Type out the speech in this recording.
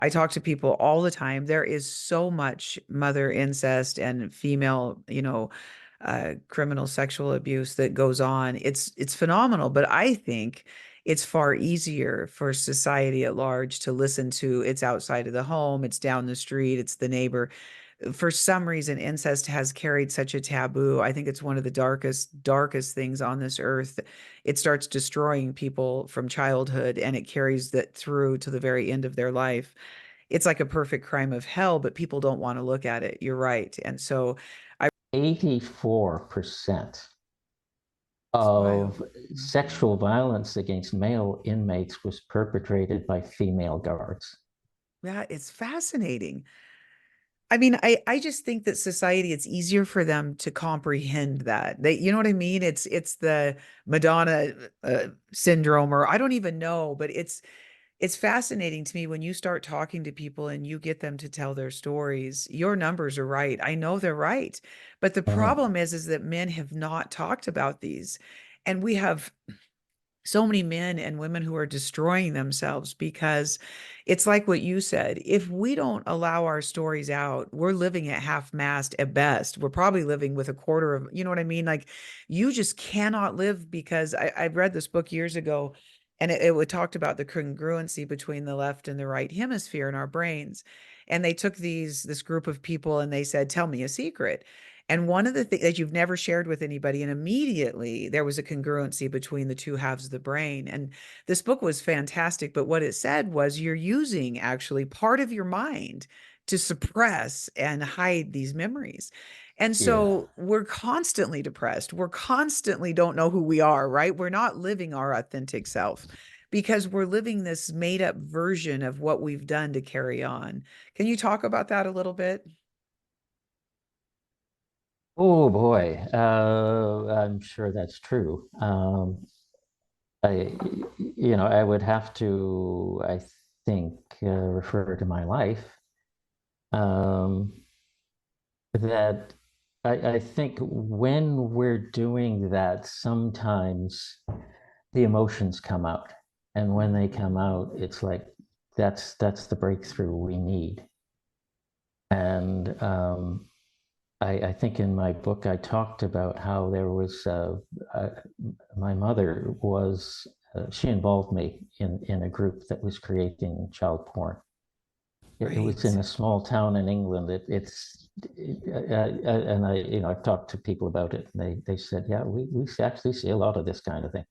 I talk to people all the time. There is so much mother incest and female, criminal sexual abuse that goes on. It's phenomenal, but I think it's far easier for society at large to listen to. It's outside of the home, it's down the street, it's the neighbor. For some reason, incest has carried such a taboo. I think it's one of the darkest things on this earth. It starts destroying people from childhood and it carries that through to the very end of their life. It's like a perfect crime of hell, but people don't want to look at it. You're right. And so I, 84% it's wild. of sexual violence against male inmates was perpetrated by female guards. Yeah, it's fascinating. I mean, I just think that society, it's easier for them to comprehend that. You know what I mean? It's the Madonna syndrome, or I don't even know, but it's fascinating to me when you start talking to people and you get them to tell their stories. Your numbers are right. I know they're right. But the Mhm. problem is that men have not talked about these. And we have so many men and women who are destroying themselves because it's like what you said. If we don't allow our stories out, we're living at half mast at best. We're probably living with a quarter of, you know what I mean? Like you just cannot live because I read this book years ago and it talked about the congruency between the left and the right hemisphere in our brains. And they took this group of people and they said, tell me a secret. And one of the things that you've never shared with anybody, and immediately there was a congruency between the two halves of the brain. And this book was fantastic. But what it said was you're using actually part of your mind to suppress and hide these memories. And Yeah. so we're constantly depressed. We're constantly don't know who we are, right? We're not living our authentic self because we're living this made up version of what we've done to carry on. Can you talk about that a little bit? Oh boy, I'm sure that's true. I, I would have to, I think, refer to my life. Um, that I think when we're doing that, sometimes the emotions come out, and when they come out, it's like that's the breakthrough we need. And I think in my book I talked about how there was uh, my mother was she involved me in a group that was creating child porn. It was in Right. a small town in England. And I've talked to people about it, and they said, yeah, we actually see a lot of this kind of thing.